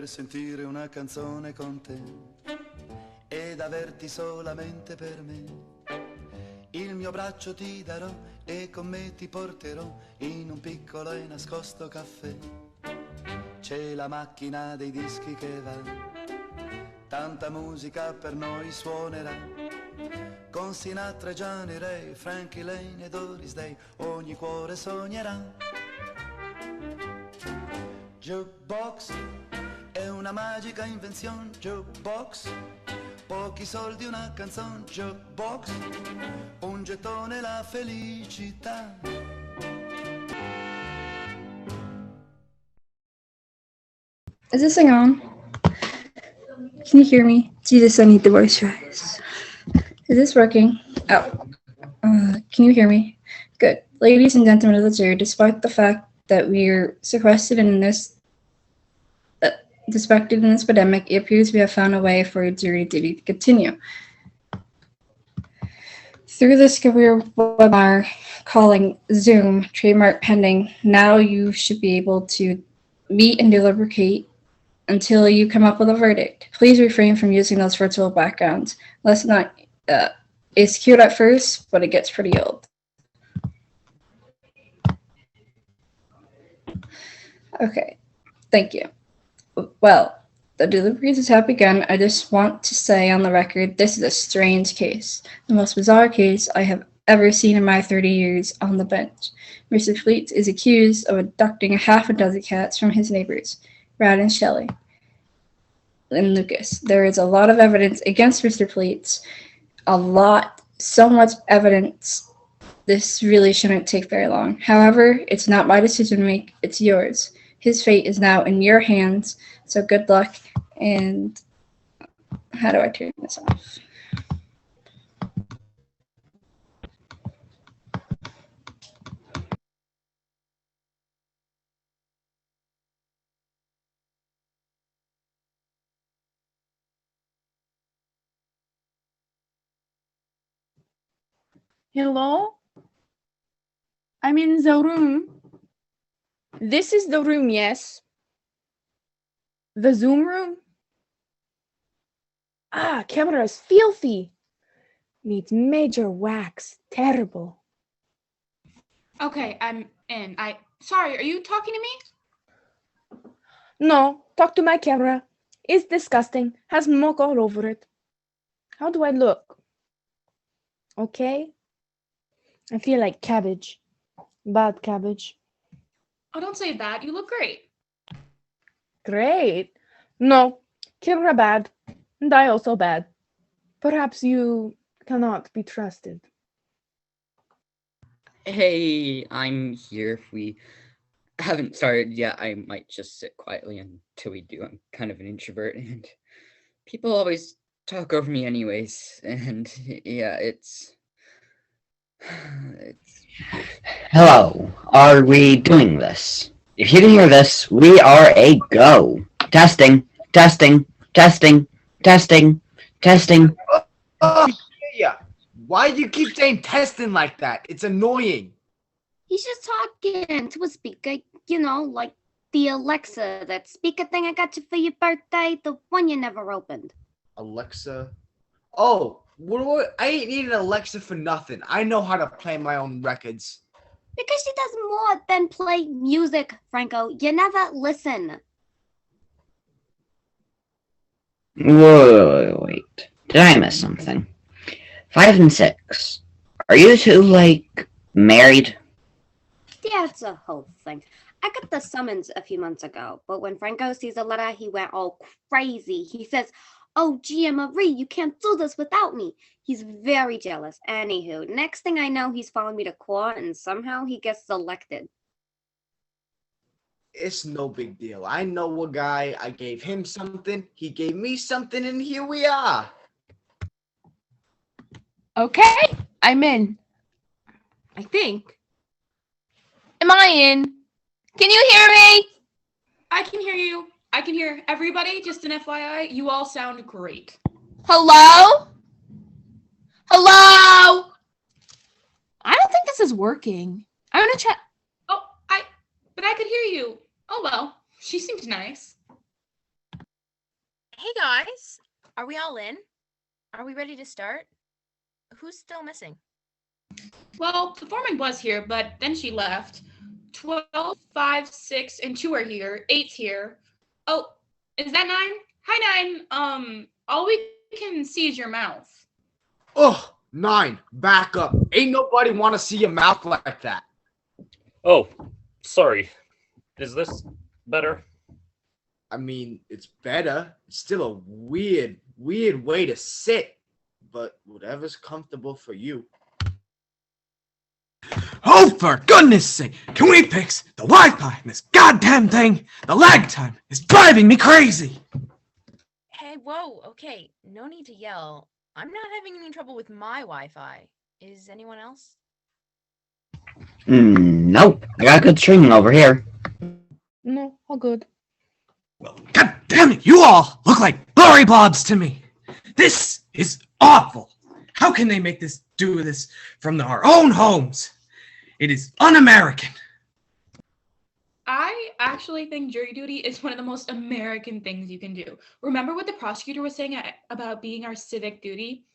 per sentire una canzone con te ed averti solamente per me. Il mio braccio ti darò e con me ti porterò in un piccolo e nascosto caffè. C'è la macchina dei dischi che va, tanta musica per noi suonerà. Con Sinatra, Johnny Ray, Frankie Lane e Doris Day ogni cuore sognerà. Jukebox è una magica invenzione. Jukebox, pochi soldi una canzone. Jukebox, un gettone la felicità. Is this thing on? Can you hear me? Jesus, I need the voice rise. Is this working? Oh. Can you hear me? Good. Ladies and gentlemen of the jury, despite the fact that we're sequestered in this epidemic, it appears we have found a way for jury duty to continue. Through this career webinar calling Zoom, trademark pending, now you should be able to meet and deliberate until you come up with a verdict. Please refrain from using those virtual backgrounds. Let's not, it's cute at first, but it gets pretty old. Okay, thank you. Well, the deliberations have begun. I just want to say on the record, this is a strange case. The most bizarre case I have ever seen in my 30 years on the bench. Mr. Fleets is accused of abducting a half a dozen cats from his neighbors, Brad and Shelley, and Lucas. There is a lot of evidence against Mr. Fleets. So much evidence. This really shouldn't take very long. However, it's not my decision to make, it's yours. His fate is now in your hands, so good luck. And how do I turn this off? Hello? I'm in the room. This is the room, yes? The Zoom room? Ah, camera is filthy. Needs major wax. Terrible. Okay, I'm in. Sorry, are you talking to me? No, talk to my camera. It's disgusting. Has muck all over it. How do I look? Okay. I feel like cabbage. Bad cabbage. Oh, don't say that. You look great. Great. No, camera bad. And I also bad. Perhaps you cannot be trusted. Hey, I'm here. If we haven't started yet, I might just sit quietly until we do. I'm kind of an introvert, and people always talk over me anyways. And yeah, it's... Hello, are we doing this? If you can hear this, we are a go. Testing, testing, testing, testing, testing. Yeah. Why do you keep saying testing like that? It's annoying. He's just talking to a speaker, like the Alexa, that speaker thing I got you for your birthday, the one you never opened. Alexa? Oh, I ain't need an Alexa for nothing. I know how to play my own records. Because she does more than play music, Franco. You never listen. Wait. Did I miss something? 5 and 6. Are you two, married? Yeah, it's a whole thing. I got the summons a few months ago, but when Franco sees the letter, he went all crazy. He says, "Oh, Gia Marie, you can't do this without me." He's very jealous. Anywho, next thing I know, he's following me to court, and somehow he gets elected. It's no big deal. I know a guy. I gave him something. He gave me something, and here we are. Okay, I'm in. I think. Am I in? Can you hear me? I can hear you. I can hear everybody. Just an FYI, you all sound great. Hello? Hello? I don't think this is working. I'm gonna check. But I could hear you. Oh well, she seemed nice. Hey guys, are we all in? Are we ready to start? Who's still missing? Well, the foreman was here, but then she left. 12, 5, 6, and 2 are here. 8's here. Oh, is that 9? Hi, 9. All we can see is your mouth. Ugh, 9, back up. Ain't nobody want to see your mouth like that. Oh, sorry. Is this better? I mean, it's better. It's still a weird way to sit, but whatever's comfortable for you. Oh, for goodness sake, can we fix the Wi-Fi in this goddamn thing? The lag time is driving me crazy. Hey, whoa, okay, no need to yell. I'm not having any trouble with my Wi-Fi. Is anyone else? Nope. I got good streaming over here. No, all good. Well, god damn it, you all look like blurry blobs to me. This is awful. How can they make this do this from our own homes? It is un-American. I actually think jury duty is one of the most American things you can do. Remember what the prosecutor was saying about being our civic duty?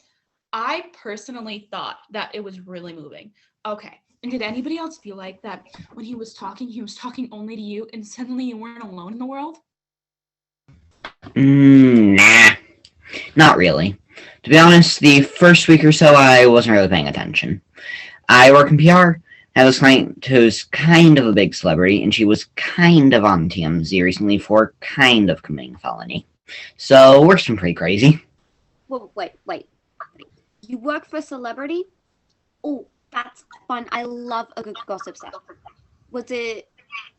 I personally thought that it was really moving. Okay, and did anybody else feel like that when he was talking only to you and suddenly you weren't alone in the world? Nah. Not really. To be honest, the first week or so I wasn't really paying attention. I work in PR. I was client who's kind of a big celebrity, and she was kind of on TMZ recently for kind of committing a felony. So work's been pretty crazy. Wait. You work for a celebrity? Oh, that's fun. I love a good gossip stuff. Was it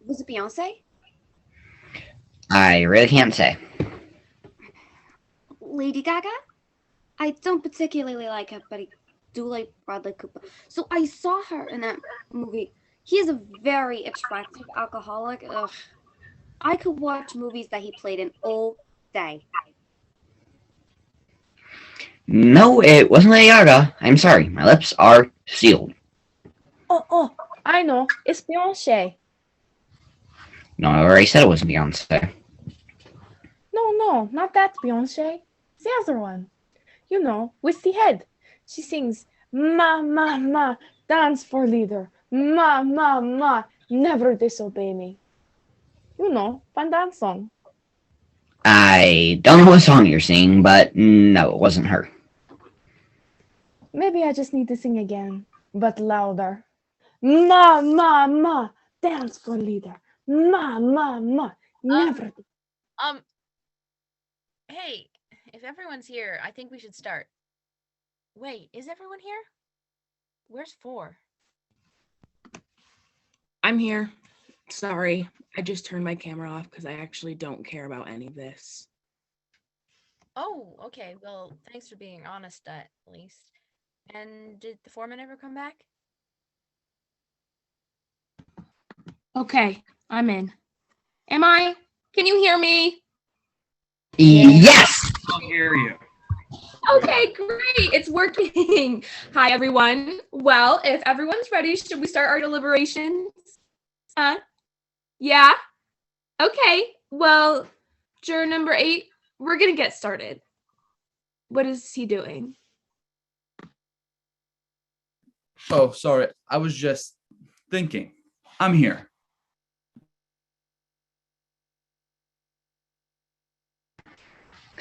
Beyonce? I really can't say. Lady Gaga? I don't particularly like her, but I do like Bradley Cooper. So I saw her in that movie. He is a very attractive alcoholic. Ugh. I could watch movies that he played in all day. No, it wasn't Lady Gaga. I'm sorry. My lips are sealed. Oh, I know. It's Beyonce. No, I already said it wasn't Beyonce. No, not that Beyonce. The other one. You know, with the head. She sings, ma, dance for leader. Ma, never disobey me. You know, fun dance song. I don't know what song you're singing, but no, it wasn't her. Maybe I just need to sing again, but louder. Ma, dance for leader. Ma, never. Hey, if everyone's here, I think we should start. Wait, is everyone here? Where's 4? I'm here. Sorry, I just turned my camera off because I actually don't care about any of this. Oh, okay, well, thanks for being honest at least. And did the foreman ever come back? Okay, I'm in. Am I? Can you hear me? Yes! I'll hear you. Okay, great. It's working. Hi, everyone. Well, if everyone's ready, should we start our deliberations? Yeah? Okay. Well, juror number 8, we're going to get started. What is he doing? Oh, sorry. I was just thinking. I'm here.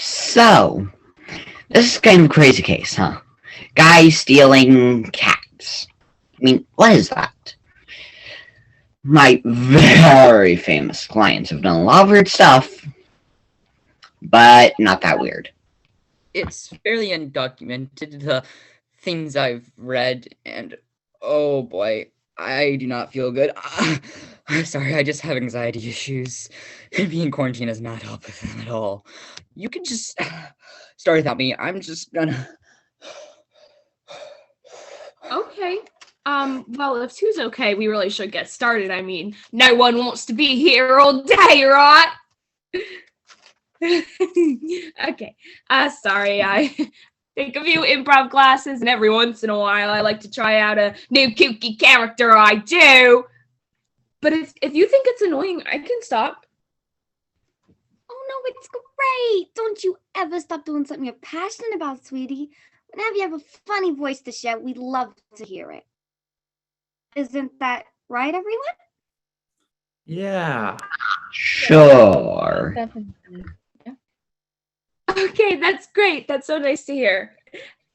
So, this is kind of a crazy case, huh? Guy stealing cats. I mean, what is that? My very famous clients have done a lot of weird stuff, but not that weird. It's fairly undocumented, the things I've read, and oh boy, I do not feel good. I'm sorry, I just have anxiety issues. Being in quarantine has not helped with them at all. You can just start without me. I'm just gonna... Okay. Well, if 2's okay, we really should get started. I mean, no one wants to be here all day, right? Okay. Sorry, I take a few improv classes, and every once in a while I like to try out a new kooky character. I do. But if you think it's annoying, I can stop. Oh, Oh, it's great. Don't you ever stop doing something you're passionate about, sweetie. Whenever you have a funny voice to share, we'd love to hear it. Isn't that right, everyone? Yeah. Sure. Definitely. Okay, that's great. That's so nice to hear.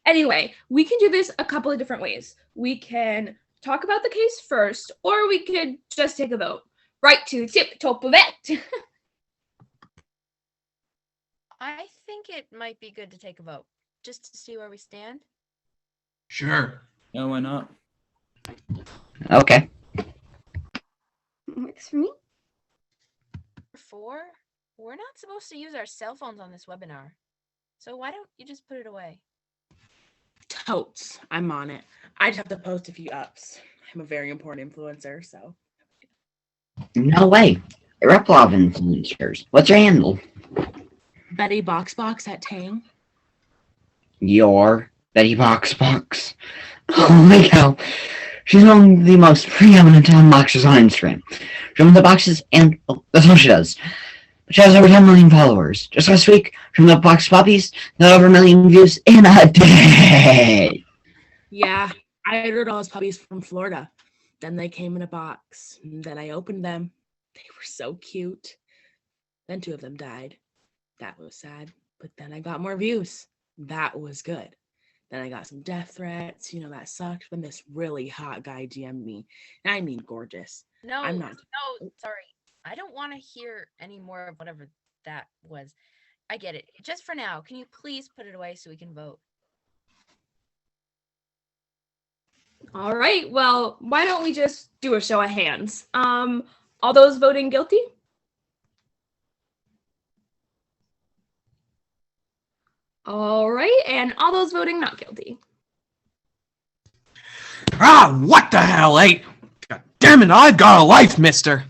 Anyway, we can do this a couple of different ways. We can talk about the case first, or we could just take a vote. Right to tip top of it. I think it might be good to take a vote, just to see where we stand. Sure. No, why not? Okay. Works for me. 4, we're not supposed to use our cell phones on this webinar. So why don't you just put it away? Totes. I'm on it. I just have to post a few ups. I'm a very important influencer, so. No way. Replov influencers. What's your handle? Betty Boxbox at Tang. Your Betty Box. Oh my cow. She's one of the most preeminent unboxers on Instagram. She opens the boxes and that's all she does. But she has over 10 million followers. Just last week, from the box puppies, got over 1 million views in a day. Yeah, I ordered all those puppies from Florida. Then they came in a box. And then I opened them. They were so cute. Then 2 of them died. That was sad. But then I got more views. That was good. Then I got some death threats. That sucked. When this really hot guy DM'd me. I mean, gorgeous. No, I'm not. no, sorry. I don't want to hear any more of whatever that was. I get it. Just for now, can you please put it away so we can vote? All right, well, why don't we just do a show of hands? All those voting guilty? All right, and all those voting not guilty. Ah, what the hell, eh? God damn it, I've got a life, mister.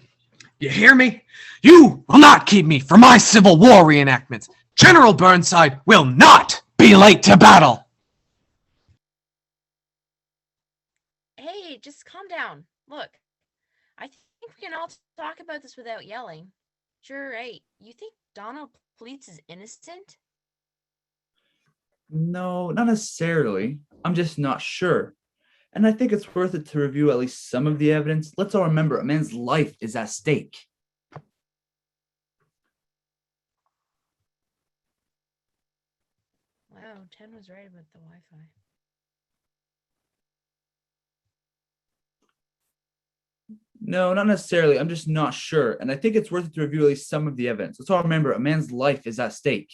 You hear me? You will not keep me from my Civil War reenactments. General Burnside will not be late to battle. Hey, just calm down. Look, I think we can all talk about this without yelling. Juror 8, you think Donald Pleats is innocent? No, not necessarily. I'm just not sure. And I think it's worth it to review at least some of the evidence. Let's all remember a man's life is at stake. Wow, 10 was right about the Wi-Fi. No, not necessarily. I'm just not sure. And I think it's worth it to review at least some of the evidence. Let's all remember a man's life is at stake.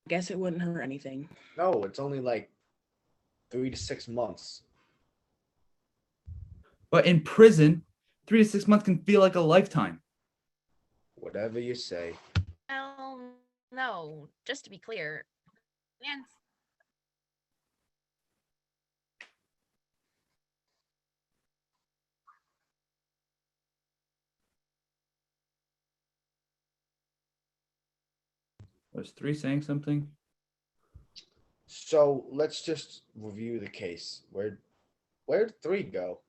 Guess it wouldn't hurt anything. No, it's only like 3 to 6 months. But in prison, 3 to 6 months can feel like a lifetime. Whatever you say. Well, no, just to be clear, man's Was 3 saying something? So let's just review the case. Where'd 3 go?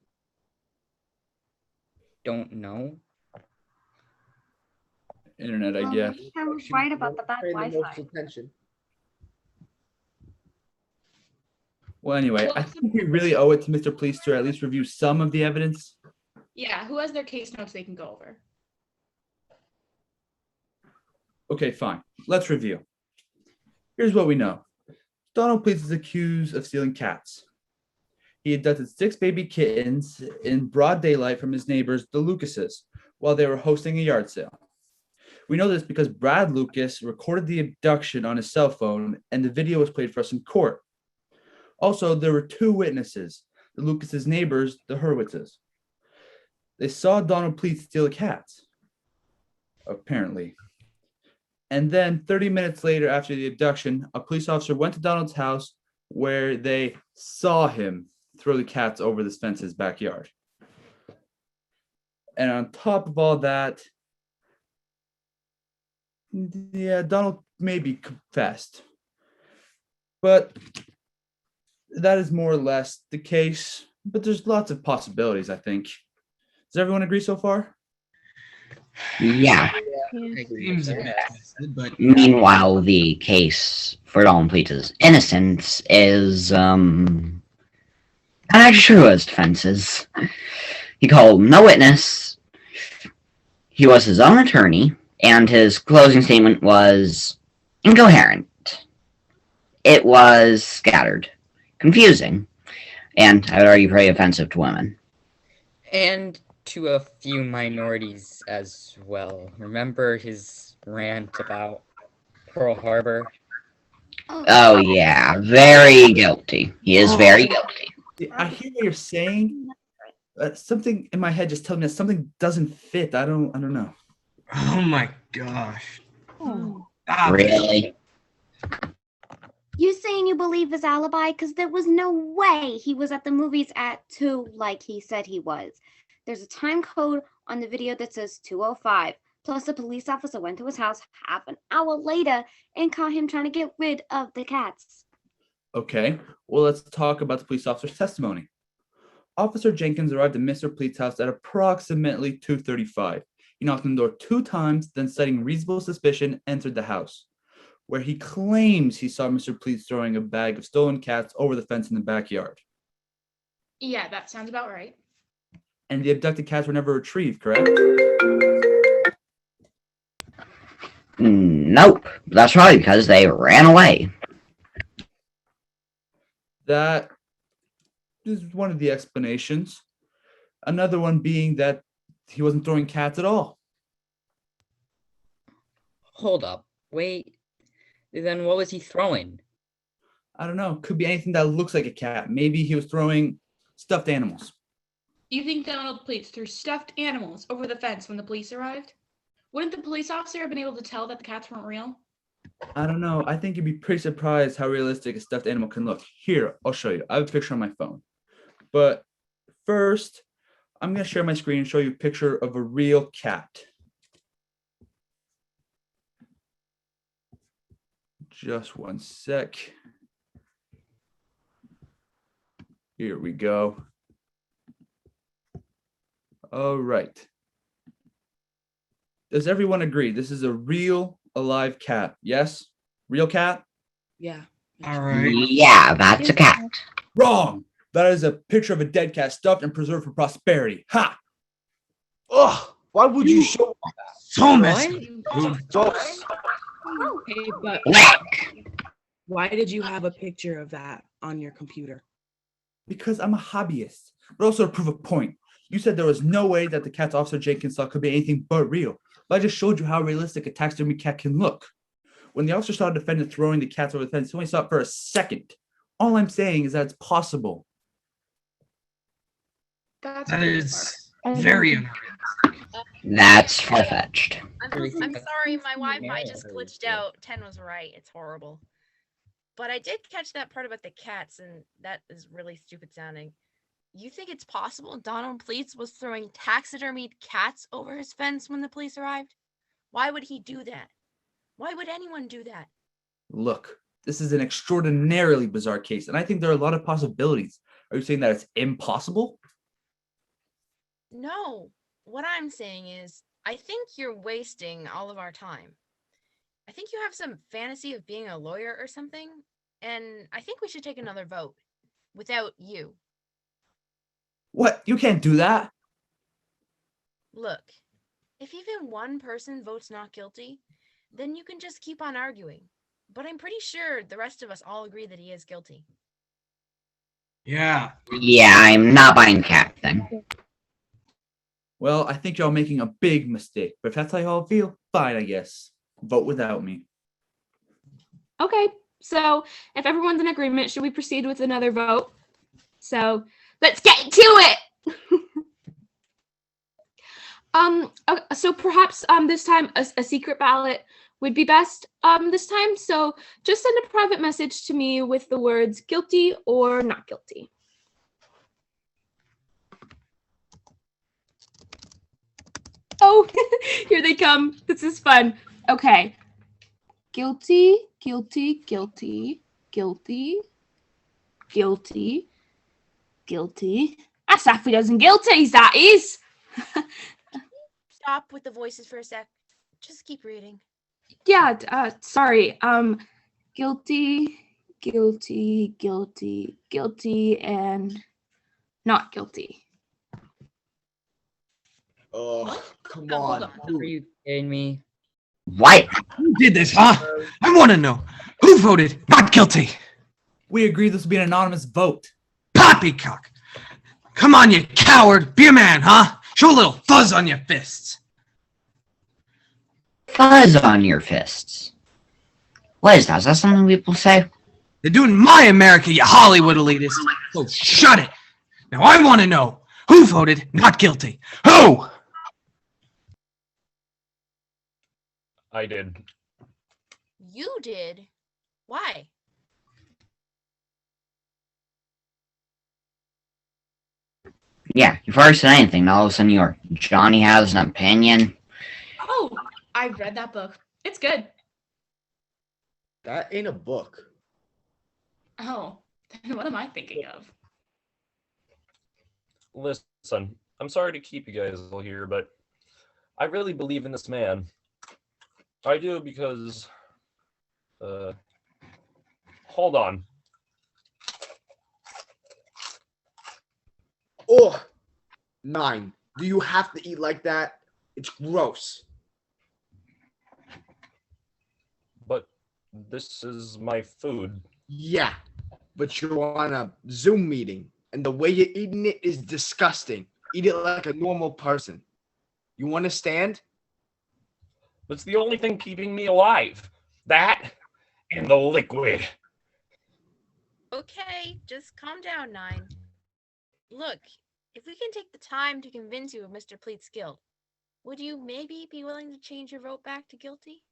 Don't know. Internet, I Well, guess. maybe I was right about the bad Paying the most Wi-Fi. attention. Well, anyway, I think we really owe it to Mr. Police to at least review some of the evidence. Yeah, who has their case notes they can go over? Okay, fine. Let's review. Here's what we know. Donald Pleats is accused of stealing cats. He abducted 6 baby kittens in broad daylight from his neighbors, the Lucases, while they were hosting a yard sale. We know this because Brad Lucas recorded the abduction on his cell phone, and the video was played for us in court. Also, there were 2 witnesses, the Lucas' neighbors, the Hurwitzes. They saw Donald Pleats steal the cats, apparently. And then 30 minutes later, after the abduction, a police officer went to Donald's house where they saw him throw the cats over this fence in his backyard. And on top of all that, yeah, Donald maybe confessed. But that is more or less the case. But there's lots of possibilities, I think. Does everyone agree so far? Yeah. Seems a bit twisted, but Meanwhile, the case for Donald Please's innocence is not actually true as defenses. He called no witness. He was his own attorney, and his closing statement was incoherent. It was scattered, confusing, and I would argue very offensive to women. And to a few minorities as well. Remember his rant about Pearl Harbor? Oh yeah, very guilty. He is very guilty. I hear what you're saying. Something in my head just tells me that something doesn't fit. I don't know. oh my gosh. Really? You saying you believe his alibi? Because there was no way he was at the movies at 2 like he said he was. There's a time code on the video that says 2:05. Plus, a police officer went to his house half an hour later and caught him trying to get rid of the cats. Okay, well, let's talk about the police officer's testimony. Officer Jenkins arrived at Mr. Pleat's house at approximately 2:35. He knocked on the door 2 times, then citing reasonable suspicion, entered the house, where he claims he saw Mr. Pleat throwing a bag of stolen cats over the fence in the backyard. Yeah, that sounds about right. And the abducted cats were never retrieved, correct? Nope. That's probably because they ran away. That is one of the explanations. Another one being that he wasn't throwing cats at all. Hold up. Wait. Then what was he throwing? I don't know. Could be anything that looks like a cat. Maybe he was throwing stuffed animals. You think Donald Pleat threw stuffed animals over the fence when the police arrived? Wouldn't the police officer have been able to tell that the cats weren't real? I don't know. I think you'd be pretty surprised how realistic a stuffed animal can look. Here, I'll show you. I have a picture on my phone. But first, I'm going to share my screen and show you a picture of a real cat. Just one sec. Here we go. All right. Does everyone agree this is a real alive cat? Yes? Real cat? Yeah. All right. Yeah, that's a cat. Wrong. That is a picture of a dead cat stuffed and preserved for prosperity. Ha! Ugh, why would you show So messed up. Hey, but why did you have a picture of that on your computer? Because I'm a hobbyist, but also to prove a point. You said there was no way that the cats Officer Jenkins saw could be anything but real. But I just showed you how realistic a taxidermy cat can look. When the officer saw the defendant throwing the cats over the fence, he only saw it for a second. All I'm saying is that it's possible. That is very unrealistic. That's far-fetched. I'm sorry, my Wi-Fi just glitched out. 10 was right. It's horrible. But I did catch that part about the cats, and that is really stupid sounding. You think it's possible Donald Pleats was throwing taxidermied cats over his fence when the police arrived? Why would he do that? Why would anyone do that? Look, this is an extraordinarily bizarre case, and I think there are a lot of possibilities. Are you saying that it's impossible? No. What I'm saying is, I think you're wasting all of our time. I think you have some fantasy of being a lawyer or something, and I think we should take another vote without you. What? You can't do that. Look, if even one person votes not guilty, then you can just keep on arguing. But I'm pretty sure the rest of us all agree that he is guilty. Yeah. Yeah, I'm not buying the cat thing. Well, I think y'all making a big mistake, but if that's how y'all feel, fine, I guess. Vote without me. Okay, so if everyone's in agreement, should we proceed with another vote? So let's get to it. So perhaps this time a secret ballot would be best this time. So just send a private message to me with the words guilty or not guilty. Oh, here they come. This is fun. Okay. Guilty, guilty, guilty, guilty, guilty, guilty. That's half a dozen guilties, that is. stop with the voices for a sec? Just keep reading. Yeah, sorry. Guilty, guilty, guilty, guilty, and not guilty. Oh, come Oh, hold on. on. Are you kidding me? What? Who did this, huh? I want to know. Who voted not guilty? We agreed this would be an anonymous vote. Poppycock. Come on, you coward. Be a man, huh? Show a little fuzz on your fists. Fuzz on your fists. What is that? Is that something people say? They're doing my America, you Hollywood elitist. So shut it. Now I want to know who voted not guilty. Who? I did. You did? Why? Yeah, you've already said anything. Now all of a sudden you're Johnny has an opinion. Oh, I read that book. It's good. That ain't a book. Oh, then what am I thinking of? Listen, I'm sorry to keep you guys all here, but I really believe in this man. I do because, hold on. Oh, 9. Do you have to eat like that? It's gross. But this is my food. Yeah, but you're on a Zoom meeting, and the way you're eating it is disgusting. Eat it like a normal person. You understand? It's the only thing keeping me alive. That and the liquid. Okay, just calm down, 9. Look, if we can take the time to convince you of Mr. Pleat's guilt, would you maybe be willing to change your vote back to guilty?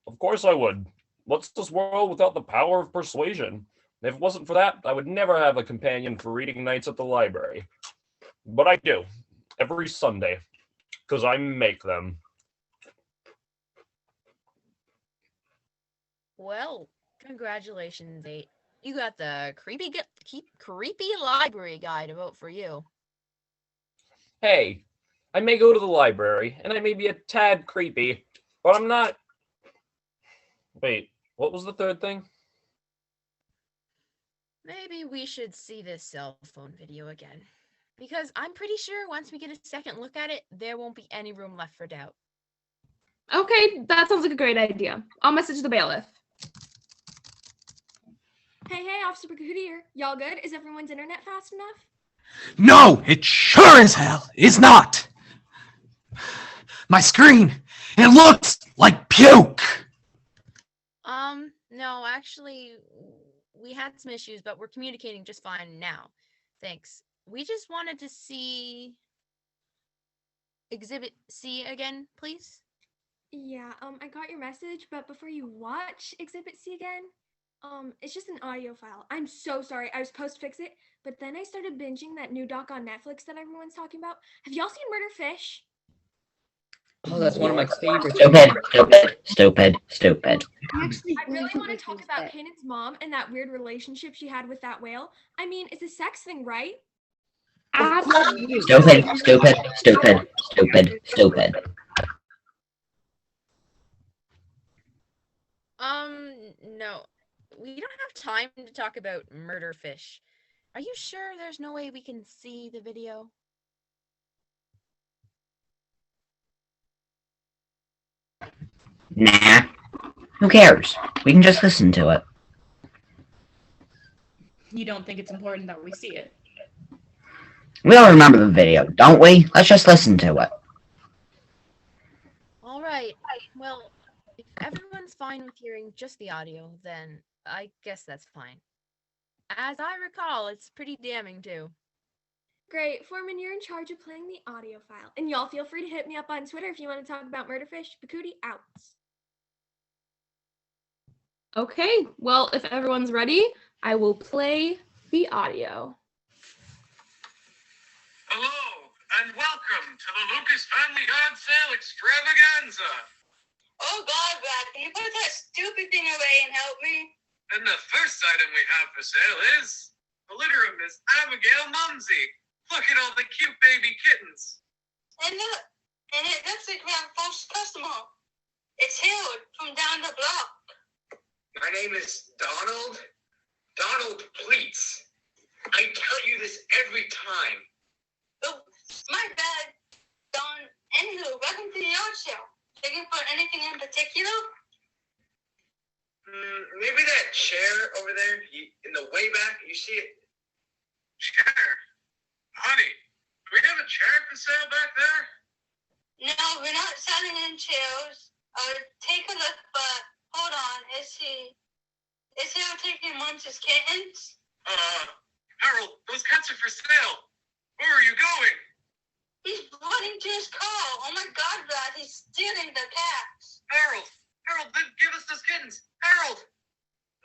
Of course I would. What's this world without the power of persuasion? If it wasn't for that, I would never have a companion for reading nights at the library. But I do, every Sunday, because I make them. Well, congratulations, 8. You got the creepy library guy to vote for you. Hey, I may go to the library, and I may be a tad creepy, but I'm not... Wait, what was the third thing? Maybe we should see this cell phone video again. Because I'm pretty sure once we get a second look at it, there won't be any room left for doubt. Okay, that sounds like a great idea. I'll message the bailiff. Hey, Officer Bakudi here. Y'all good? Is everyone's internet fast enough? No, it sure as hell is not. My screen, it looks like puke. No, actually, we had some issues, but we're communicating just fine now. Thanks. We just wanted to see Exhibit C again, please. Yeah, I got your message, but before you watch Exhibit C again, it's just an audio file. I'm so sorry. I was supposed to fix it, but then I started binging that new doc on Netflix that everyone's talking about. Have y'all seen Murder Fish? Oh, that's one of my favorites. Stupid. I really want to talk about Kanan's mom and that weird relationship she had with that whale. I mean, it's a sex thing, right? Stupid. No. We don't have time to talk about Murder Fish. Are you sure there's no way we can see the video? Nah. Who cares? We can just listen to it. You don't think it's important that we see it? We all remember the video, don't we? Let's just listen to it. All right. Well, if everyone's fine with hearing just the audio, then I guess that's fine. As I recall, it's pretty damning too. Great. Foreman, you're in charge of playing the audio file. And y'all feel free to hit me up on Twitter if you want to talk about Murder Fish. Bakudi out. Okay, well, if everyone's ready, I will play the audio. Hello, and welcome to the Lucas Family Yard Sale Extravaganza. Oh God, Brad, can you put that stupid thing away and help me? And the first item we have for sale is the litter of Miss Abigail Mumsy. Look at all the cute baby kittens. And look, and it looks like we have a false customer. It's Harold from down the block. My name is Donald. Donald Pleats. I tell you this every time. Oh, my bad, Don. Anywho, welcome to the yard sale. Looking for anything in particular? Maybe that chair over there in the way back. You see it? Chair? Honey, do we have a chair for sale back there? No, we're not selling in chairs. Take a look, but hold on. Is Harold taking Munch's kittens? Harold, those cats are for sale. Where are you going? He's running to his car. Oh my God, Brad, he's stealing the cats. Harold, then give us those kittens. Harold!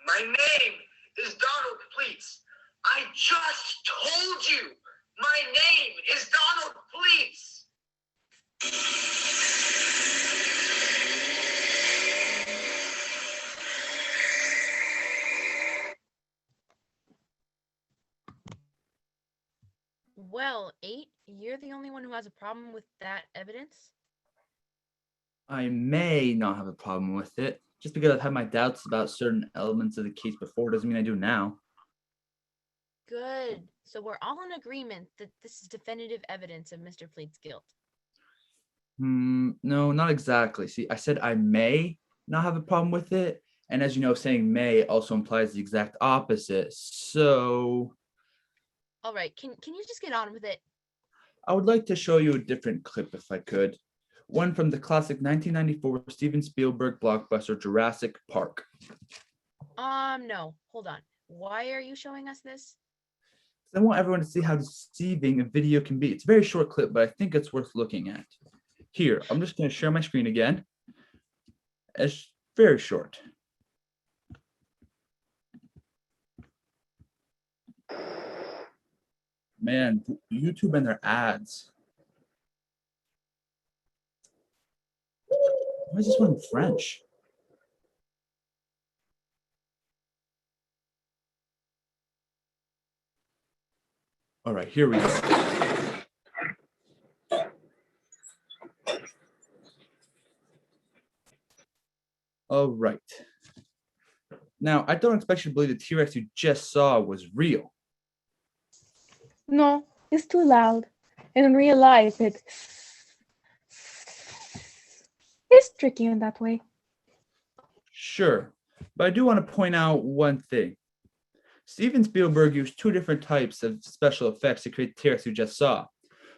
My name is Donald Pleats. I just told you. My name is Donald Pleats. Well, 8, you're the only one who has a problem with that evidence? I may not have a problem with it. Just because I've had my doubts about certain elements of the case before doesn't mean I do now. Good. So we're all in agreement that this is definitive evidence of Mr. Pleat's guilt. No, not exactly. See, I said I may not have a problem with it. And as you know, saying may also implies the exact opposite. So All right, can you just get on with it? I would like to show you a different clip if I could. One from the classic 1994 Steven Spielberg blockbuster Jurassic Park. No, hold on. Why are you showing us this? I want everyone to see how deceiving a video can be. It's a very short clip, but I think it's worth looking at. Here, I'm just going to share my screen again. It's very short. Man, YouTube and their ads. Why is this one in French? All right, here we go. All right. Now, I don't expect you to believe the T-Rex you just saw was real. No, it's too loud. And in real life, it's tricky in that way. Sure, but I do want to point out one thing. Steven Spielberg used 2 different types of special effects to create the T-Rex you just saw.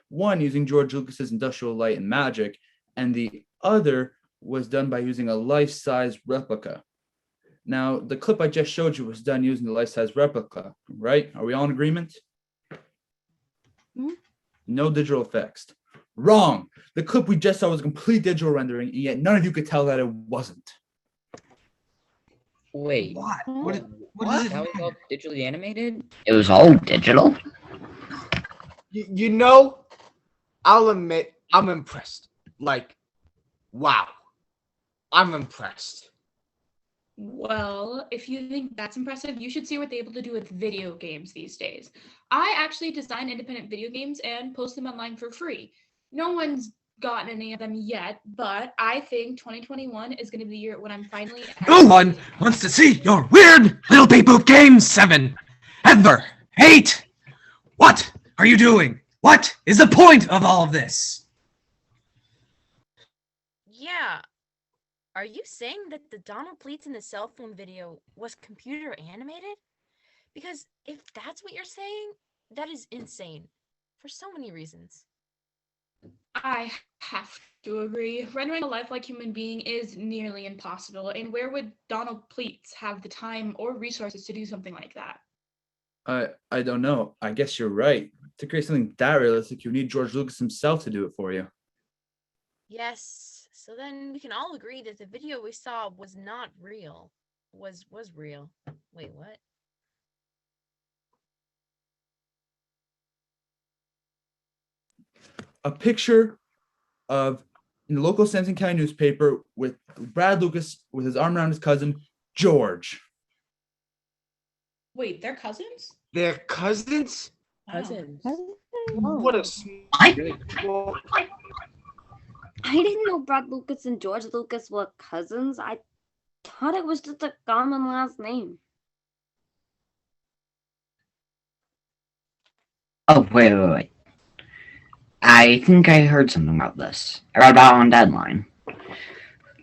One using George Lucas's industrial light and magic, and the other was done by using a life-size replica. Now, the clip I just showed you was done using the life-size replica, right? Are we all in agreement? No digital effects. Wrong! The clip we just saw was a complete digital rendering, and yet none of you could tell that it wasn't. Wait. What? What is it? That was all digitally animated? It was all digital? You know, I'll admit, I'm impressed. Like, wow. I'm impressed. Well, if you think that's impressive, you should see what they're able to do with video games these days. I actually design independent video games and post them online for free. No one's gotten any of them yet, but I think 2021 is going to be the year when I'm finally... No one wants to see your weird little beep boop games, 7. Ever. 8. What are you doing? What is the point of all of this? Yeah. Are you saying that the Donald Pleats in the cell phone video was computer animated? Because if that's what you're saying, that is insane. For so many reasons. I have to agree. Rendering a lifelike human being is nearly impossible, and where would Donald Pleats have the time or resources to do something like that? I don't know. I guess you're right. To create something that realistic, you need George Lucas himself to do it for you. Yes. So then we can all agree that the video we saw was not real. Was real. Wait, what? A picture of in the local Sampson County newspaper with Brad Lucas with his arm around his cousin, George. Wait, they're cousins? They're cousins? Cousins. What a smart. I didn't know Brad Lucas and George Lucas were cousins. I thought it was just a common last name. Oh, wait. I think I heard something about this. I read about it on Deadline.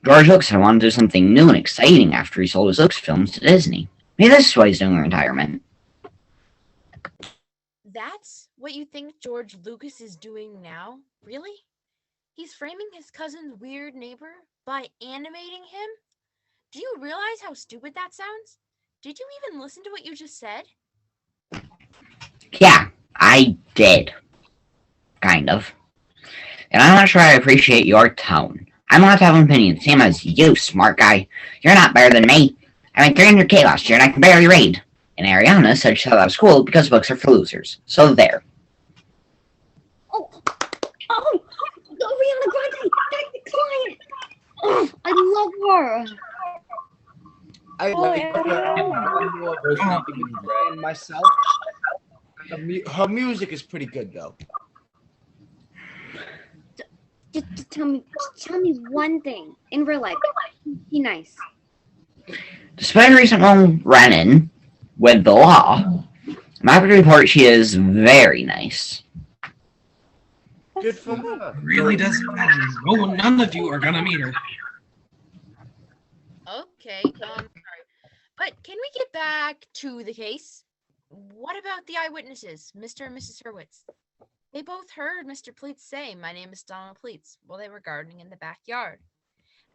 George Lucas had wanted to do something new and exciting after he sold his Lucasfilms to Disney. Maybe this is why he's doing a retirement. That's what you think George Lucas is doing now? Really? He's framing his cousin's weird neighbor by animating him? Do you realize how stupid that sounds? Did you even listen to what you just said? Yeah, I did. Kind of. And I'm not sure I appreciate your tone. I'm allowed to have an opinion, same as you, smart guy. You're not better than me. I made 300K last year and I can barely read. And Ariana said she thought that was cool because books are for losers. So there. Oh, Ariana Grande, that's the client. Oh, I love her. I like her myself. Her music is pretty good though. Just tell me one thing in real life. Be nice. Despite a recent run-in with the law, I'm happy to report she is very nice. Good for her. Really doesn't matter. No, none of you are gonna meet her. Okay, sorry. But can we get back to the case? What about the eyewitnesses, Mr. and Mrs. Hurwitz? They both heard Mr. Pleats say, "My name is Donald Pleats," while they were gardening in the backyard.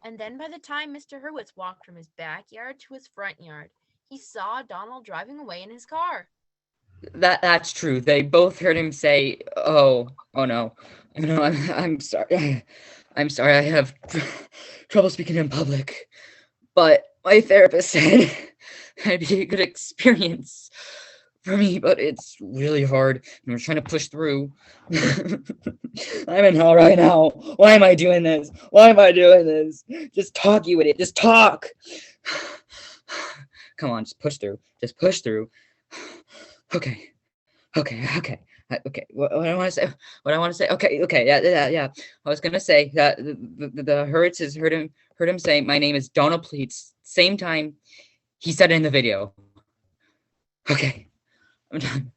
And then by the time Mr. Hurwitz walked from his backyard to his front yard, he saw Donald driving away in his car. That's true. They both heard him say, "Oh no, I'm sorry. I'm sorry. I have trouble speaking in public." But my therapist said it'd be a good experience for me, but it's really hard, and we're trying to push through. I'm in hell right now. Why am I doing this? Just talk, you idiot. Just talk. Come on, just push through. Okay. What I want to say. Okay. Yeah. I was gonna say that the Hurwitzes heard him say, "My name is Donald Pleats." Same time he said it in the video. Okay, I'm done.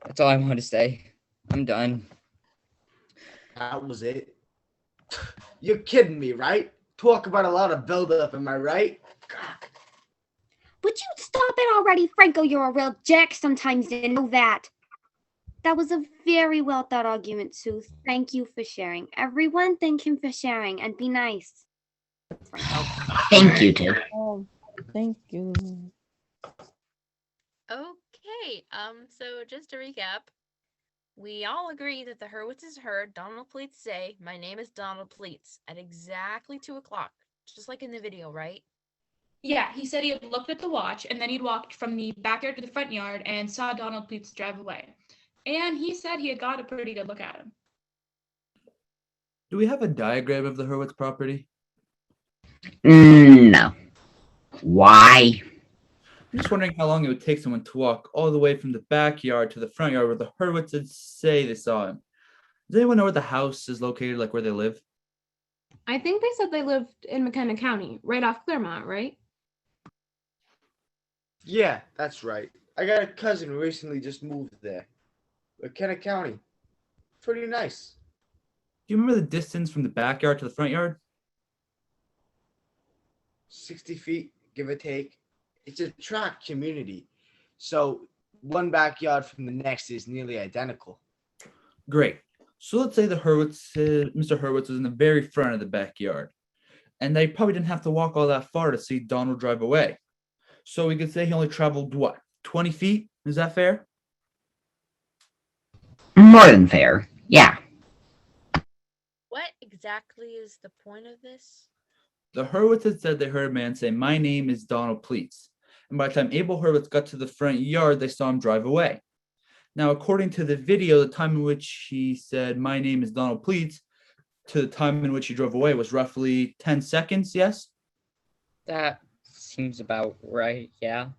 That's all I wanted to say. I'm done. That was it. You're kidding me, right? Talk about a lot of buildup, am I right? Would you stop it already, Franco? You're a real jerk sometimes, you know that. That was a very well thought argument, Sue. Thank you for sharing. Everyone, thank him for sharing and be nice. Thank you, too. Oh, thank you. Okay, so just to recap, we all agree that the Hurwitzes heard Donald Pleats say, "My name is Donald Pleats," at exactly 2 o'clock, just like in the video, right? Yeah, he said he had looked at the watch and then he'd walked from the backyard to the front yard and saw Donald Pleats drive away. And he said he had got a pretty good look at him. Do we have a diagram of the Hurwitz property? No. Why? I'm just wondering how long it would take someone to walk all the way from the backyard to the front yard where the Hurwitzes say they saw him. Does anyone know where the house is located, like where they live? I think they said they lived in McKenna County, right off Claremont, right? Yeah, that's right. I got a cousin who recently just moved there. McKenna County. Pretty nice. Do you remember the distance from the backyard to the front yard? 60 feet, give or take. It's a tract community. So one backyard from the next is nearly identical. Great. So let's say Mr. Hurwitz was in the very front of the backyard. And they probably didn't have to walk all that far to see Donald drive away. So we could say he only traveled, 20 feet? Is that fair? More than fair. Yeah. What exactly is the point of this? The Hurwitzes said they heard a man say, "My name is Donald Pleats." And by the time Abel Hurwitz got to the front yard, they saw him drive away. Now, according to the video, the time in which he said, "My name is Donald Pleats," to the time in which he drove away was roughly 10 seconds, yes? That seems about right, yeah.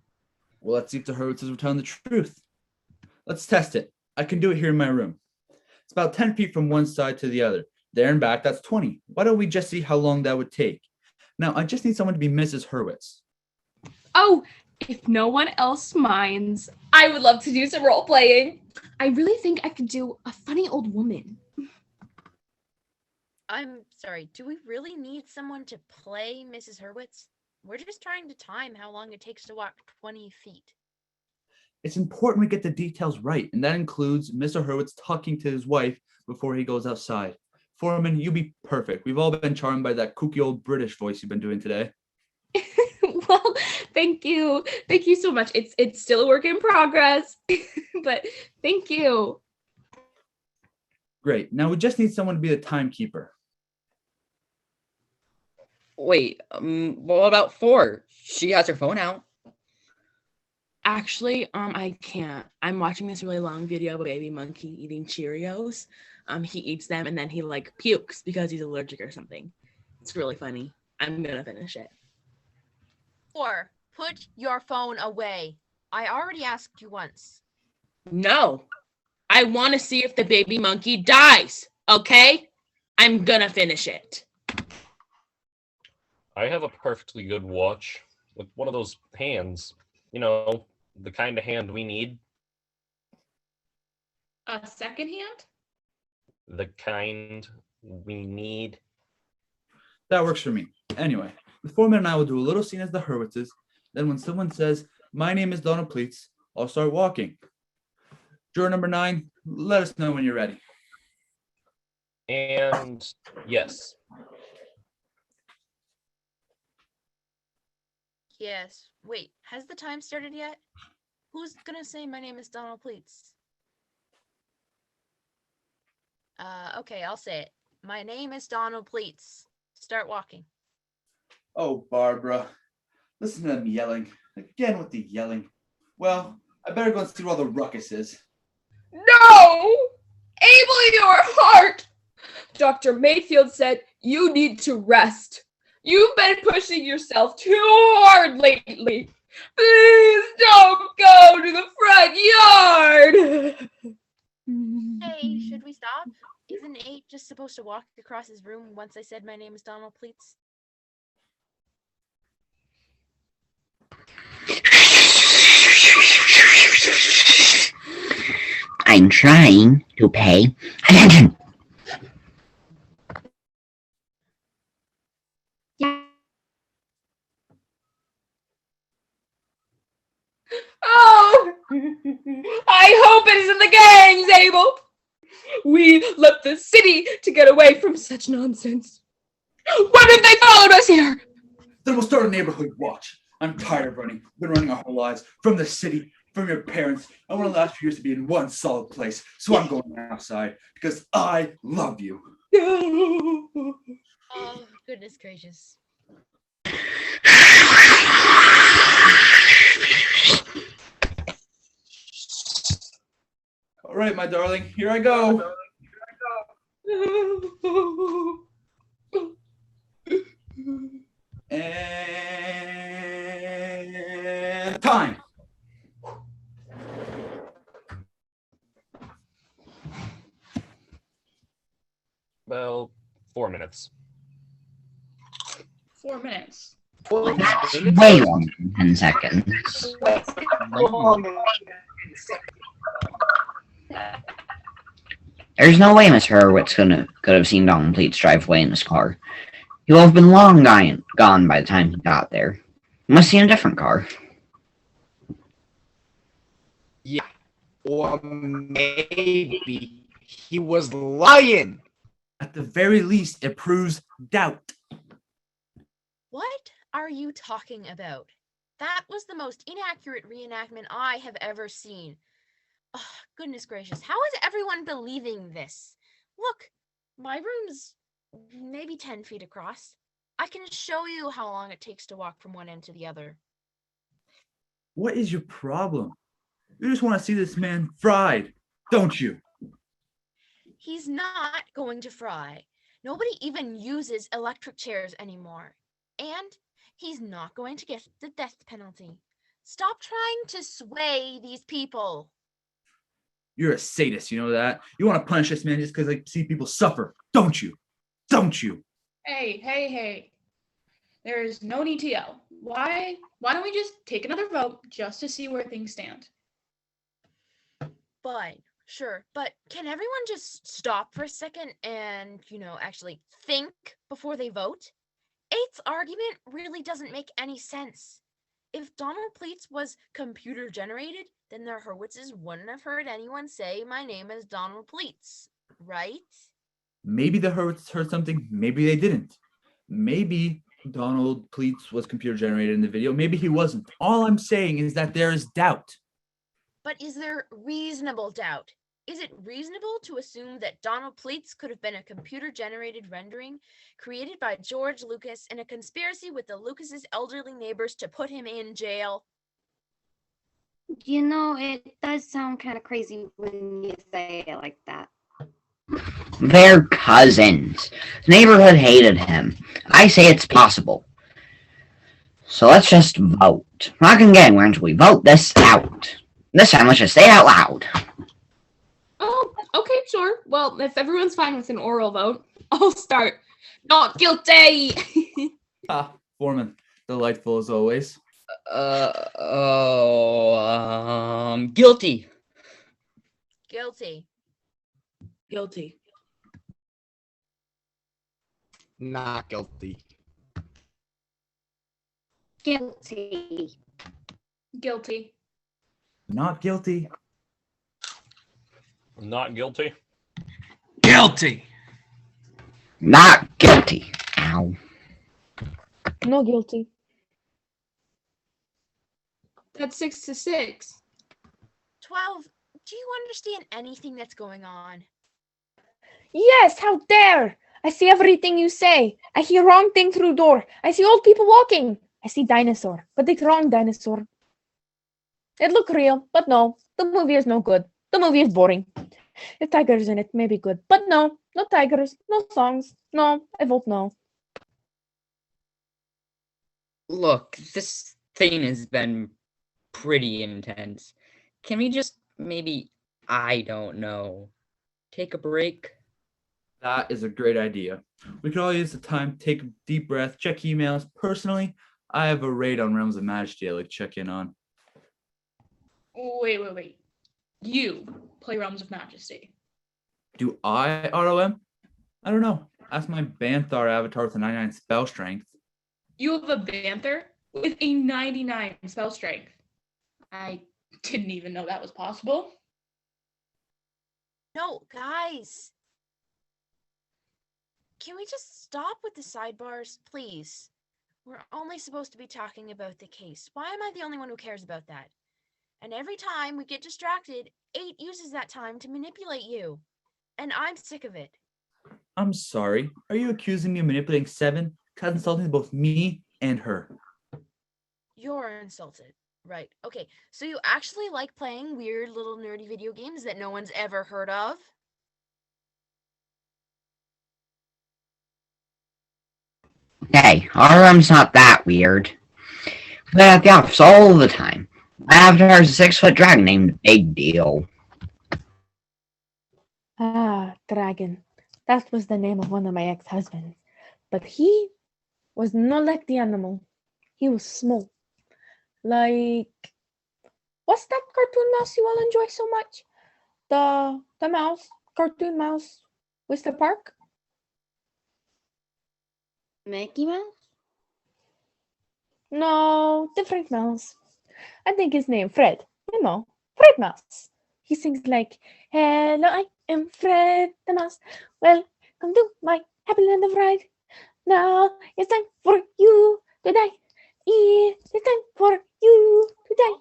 Well, let's see if the Hurwitzes were telling the truth. Let's test it. I can do it here in my room. It's about 10 feet from one side to the other. There and back, that's 20. Why don't we just see how long that would take? Now, I just need someone to be Mrs. Hurwitz. Oh, if no one else minds, I would love to do some role playing. I really think I could do a funny old woman. I'm sorry, do we really need someone to play Mrs. Hurwitz? We're just trying to time how long it takes to walk 20 feet. It's important we get the details right, and that includes Mr. Hurwitz talking to his wife before he goes outside. Foreman, you'll be perfect. We've all been charmed by that kooky old British voice you've been doing today. Well, thank you. Thank you so much. It's still a work in progress, but thank you. Great. Now we just need someone to be the timekeeper. Wait, what about 4? She has her phone out. Actually, I can't. I'm watching this really long video of a baby monkey eating Cheerios. He eats them and then he like pukes because he's allergic or something. It's really funny. I'm gonna finish it. 4, put your phone away. I already asked you once. No, I want to see if the baby monkey dies. Okay, I'm gonna finish it. I have a perfectly good watch with one of those hands. You know, the kind of hand we need. A second hand? The kind we need. That works for me. Anyway, the foreman and I will do a little scene as the Hurwitzes. Then when someone says, "My name is Donald Pleats," I'll start walking. Juror number 9, let us know when you're ready. And yes. Yes. Wait, has the time started yet? Who's gonna say my name is Donald Pleats? Okay, I'll say it. My name is Donald Pleats. Start walking. Oh, Barbara. Listen to them yelling. Again with the yelling. Well, I better go and see where all the ruckus is. No! Abel, your heart! Dr. Mayfield said you need to rest. You've been pushing yourself too hard lately. Please don't go to the front yard. Hey, should we stop? Isn't 8 just supposed to walk across his room once I said my name is Donald Pleats? I'm trying to pay attention. Oh, I hope it isn't the gangs, Abel. We left the city to get away from such nonsense. What if they followed us here? Then we'll start a neighborhood watch. I'm tired of running. We've been running our whole lives from the city, from your parents. I want the last few years to be in one solid place. So I'm going outside because I love you. Oh, goodness gracious. All right, my darling, here I go. And time. Well, 4 minutes. 4 minutes. That's way longer than 10 seconds. There's no way Miss Hurwitz could have seen Donald Pleats drive away in his car. He will have been long gone by the time he got there. He must see a different car. Yeah. Or maybe he was lying. At the very least, it proves doubt. What are you talking about? That was the most inaccurate reenactment I have ever seen. Oh, goodness gracious. How is everyone believing this? Look, my room's maybe 10 feet across. I can show you how long it takes to walk from one end to the other. What is your problem? You just want to see this man fried, don't you? He's not going to fry. Nobody even uses electric chairs anymore. And he's not going to get the death penalty. Stop trying to sway these people. You're a sadist, you know that? You want to punish this man just because I see people suffer, don't you? don't you? Hey. There is no need to yell. Why don't we just take another vote just to see where things stand? Fine, sure. But can everyone just stop for a second and, actually think before they vote? Eight's argument really doesn't make any sense. If Donald Pleats was computer generated, then the Hurwitzes wouldn't have heard anyone say my name is Donald Pleats, right? Maybe the Hurwitzes heard something, maybe they didn't. Maybe Donald Pleats was computer generated in the video, maybe he wasn't. All I'm saying is that there is doubt. But is there reasonable doubt? Is it reasonable to assume that Donald Pleats could have been a computer-generated rendering created by George Lucas in a conspiracy with the Lucas's elderly neighbors to put him in jail? It does sound kind of crazy when you say it like that. They're cousins. The neighborhood hated him. I say it's possible. So let's just vote. We're not gonna get anywhere until we vote this out. This time, let's just say it out loud. Oh, okay, sure. Well, if everyone's fine with an oral vote, I'll start. Not guilty! Foreman, delightful as always. Guilty. Guilty. Guilty. Not guilty. Guilty. Guilty. Not guilty. Not guilty. Guilty. Not guilty. Ow. No guilty. That's 6-6. 12. Do you understand anything that's going on? Yes, how dare! I see everything you say. I hear wrong thing through door. I see old people walking. I see dinosaur, but it's wrong dinosaur. It look real, but no. The movie is no good. The movie is boring. If tigers in it, may be good. But no tigers, no songs. No, I vote no. Look, this thing has been pretty intense. Can we just maybe, I don't know, take a break? That is a great idea. We could all use the time, take a deep breath, check emails. Personally, I have a raid on Realms of Majesty I'd like to check in on. Wait. You play Realms of Majesty. Do I ROM? I don't know. Ask my Banthar avatar with a 99 spell strength. You have a Banther with a 99 spell strength. I didn't even know that was possible. No, guys. Can we just stop with the sidebars, please? We're only supposed to be talking about the case. Why am I the only one who cares about that? And every time we get distracted, 8 uses that time to manipulate you. And I'm sick of it. I'm sorry. Are you accusing me of manipulating 7? That's insulting both me and her. You're insulted. Right. Okay. So you actually like playing weird little nerdy video games that no one's ever heard of? Hey, RM's not that weird. We play at the office all the time. My avatar is a 6-foot dragon named Big Deal. Ah, dragon. That was the name of one of my ex-husbands. But he was not like the animal. He was small. Like, what's that cartoon mouse you all enjoy so much? The mouse, cartoon mouse, Mr. Park? Mickey Mouse? No, different mouse. I think his name Fred. Fred Mouse. He sings like, "Hello, I am Fred the Mouse. Welcome to my happy land of ride. Now it's time for you to die. It's time for you to die."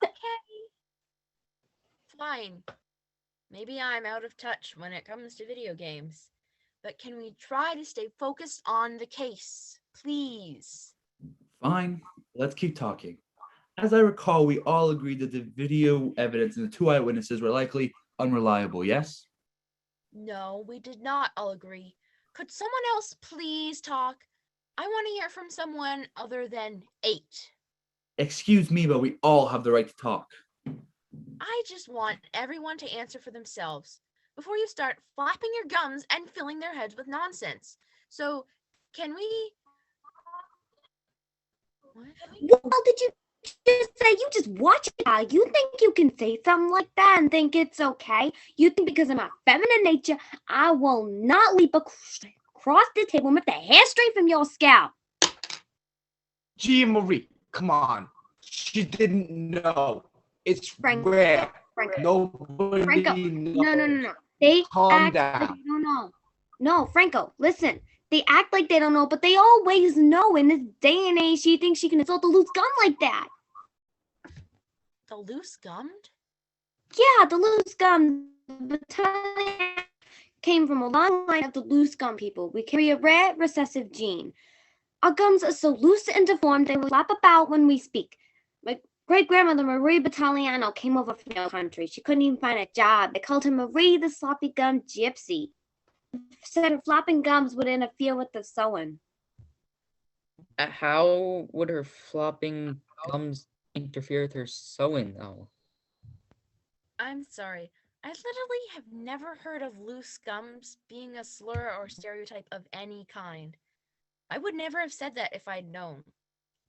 Okay. Fine. Maybe I'm out of touch when it comes to video games. But can we try to stay focused on the case, please? Fine. Let's keep talking. As I recall, we all agreed that the video evidence and the 2 eyewitnesses were likely unreliable, yes? No, we did not all agree. Could someone else please talk? I want to hear from someone other than 8. Excuse me, but we all have the right to talk. I just want everyone to answer for themselves. before you start flapping your gums and filling their heads with nonsense. So, can we... Well, did you just say you just watch it? You think you can say something like that and think it's okay? You think because of my feminine nature, I will not leap across the table and rip the hair straight from your scalp? Gia Marie, come on. She didn't know. It's Franco, rare. Franco, Nobody Franco, knows. no. They Calm act down. like they don't know. No, Franco, listen. They act like they don't know, but they always know. In this day and age, she thinks she can assault a loose gum like that. The loose gummed? Yeah, the loose gum. The battalion came from a long line of the loose gum people. We carry a rare recessive gene. Our gums are so loose and deformed they will flap about when we speak. My great-grandmother Marie Battagliano came over from your country. She couldn't even find a job. They called her Marie the Sloppy Gum Gypsy. Said her flapping gums would interfere with the sewing. How would her flopping gums interfere with her sewing, though? I'm sorry. I literally have never heard of loose gums being a slur or stereotype of any kind. I would never have said that if I'd known.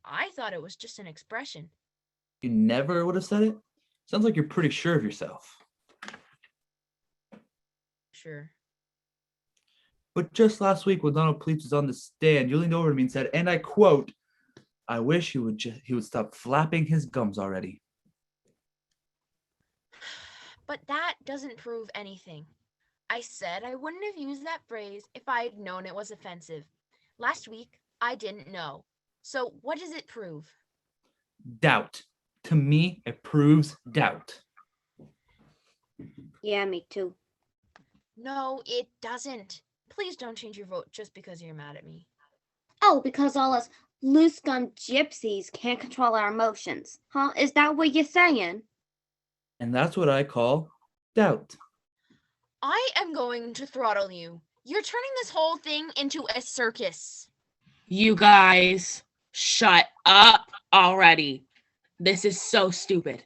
I thought it was just an expression. You never would have said it? Sounds like you're pretty sure of yourself. Sure. But just last week when Donald Pleats was on the stand, you leaned over to me and said, and I quote, "I wish he would stop flapping his gums already." But that doesn't prove anything. I said I wouldn't have used that phrase if I had known it was offensive. Last week, I didn't know. So what does it prove? Doubt. To me, it proves doubt. Yeah, me too. No, it doesn't. Please don't change your vote just because you're mad at me. Oh, because all us loose gum gypsies can't control our emotions. Huh? Is that what you're saying? And that's what I call doubt. I am going to throttle you. You're turning this whole thing into a circus. You guys, shut up already. This is so stupid.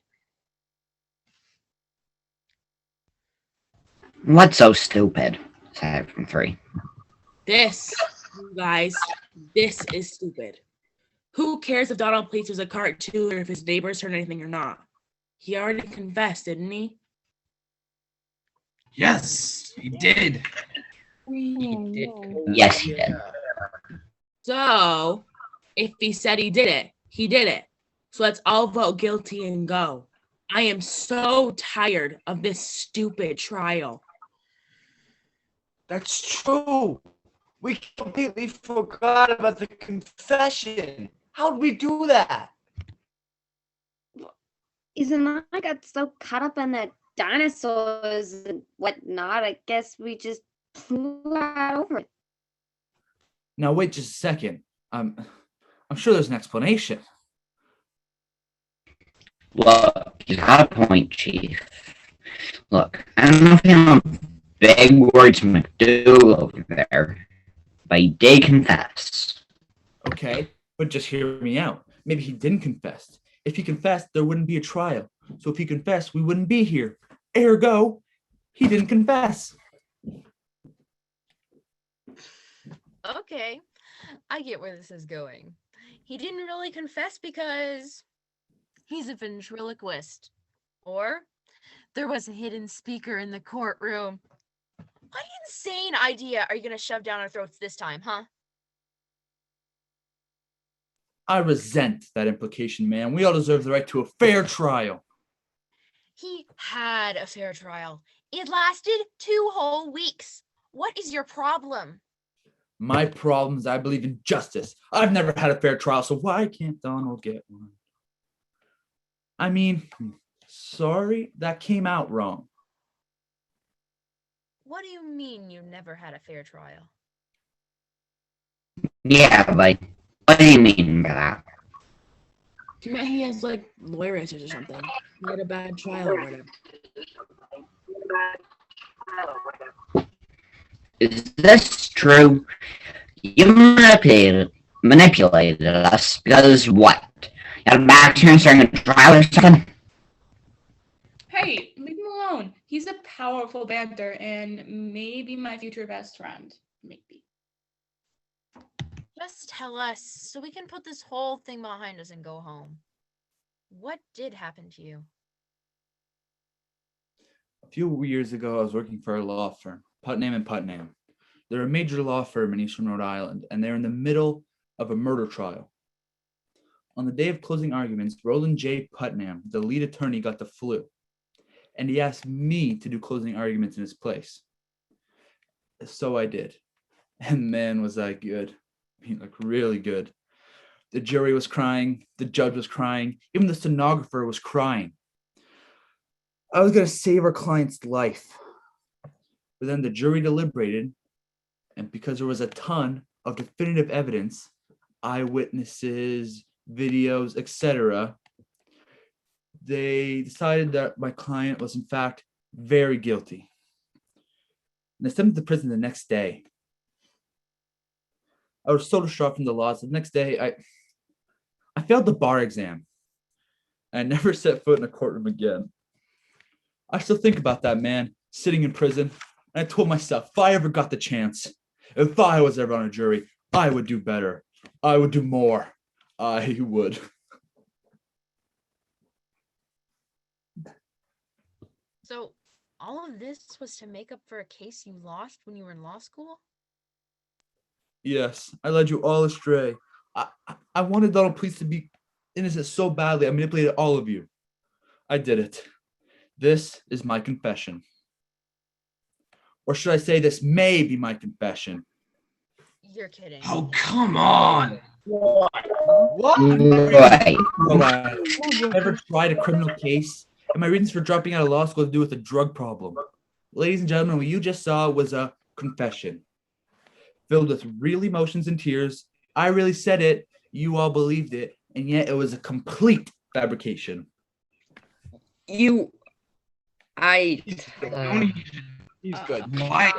What's so stupid? Aside from 3. This, you guys, this is stupid. Who cares if Donald Pleats was a cartoon or if his neighbors heard anything or not? He already confessed, didn't he? Yes, he did. Yes, he did. So, if he said he did it, he did it. So let's all vote guilty and go. I am so tired of this stupid trial. That's true. We completely forgot about the confession. How'd we do that? Isn't I got so caught up in the dinosaurs and whatnot, I guess we just flew right over it. Now wait just a second. I'm sure there's an explanation. Look, you got a point, Chief. Look, I don't know if you know big words McDougal over there, but he did confess. Okay, but just hear me out. Maybe he didn't confess. If he confessed, there wouldn't be a trial. So if he confessed, we wouldn't be here. Ergo, he didn't confess. Okay, I get where this is going. He didn't really confess because he's a ventriloquist. Or there was a hidden speaker in the courtroom. What insane idea are you going to shove down our throats this time, huh? I resent that implication, man. We all deserve the right to a fair trial. He had a fair trial. It lasted 2 whole weeks. What is your problem? My problem is I believe in justice. I've never had a fair trial, so why can't Donald get one? I mean, sorry, that came out wrong. What do you mean you never had a fair trial? Yeah, but what do you mean by that? He meant he has like lawyer issues or something. He had a bad trial or whatever. Is this true? You manipulated us because what? You had a back turn during a trial or something? Hey, leave him alone. He's a powerful banter and maybe my future best friend. Maybe. Just tell us so we can put this whole thing behind us and go home. What did happen to you? A few years ago, I was working for a law firm, Putnam and Putnam. They're a major law firm in Eastern Rhode Island, and they're in the middle of a murder trial. On the day of closing arguments, Roland J. Putnam, the lead attorney, got the flu, and he asked me to do closing arguments in his place. So I did, and man, was I good. I mean, like really good. The jury was crying, the judge was crying, even the stenographer was crying. I was going to save our client's life. But then the jury deliberated, and because there was a ton of definitive evidence, eyewitnesses, videos, etc., they decided that my client was in fact very guilty. And they sent me to prison the next day. I was so distraught from the loss. The next day, I failed the bar exam. I never set foot in a courtroom again. I still think about that man sitting in prison, and I told myself, if I ever got the chance, if I was ever on a jury, I would do better. I would do more. I would. So, all of this was to make up for a case you lost when you were in law school? Yes, I led you all astray. I wanted Donald Please to be innocent so badly. I manipulated all of you. I did it. This is my confession. Or should I say this may be my confession? You're kidding. Oh, come on. What? Right. Never tried a criminal case, and my reasons for dropping out of law school have to do with a drug problem. Ladies and gentlemen, what you just saw was a confession filled with real emotions and tears. I really said it, you all believed it, and yet it was a complete fabrication. He's good. Why?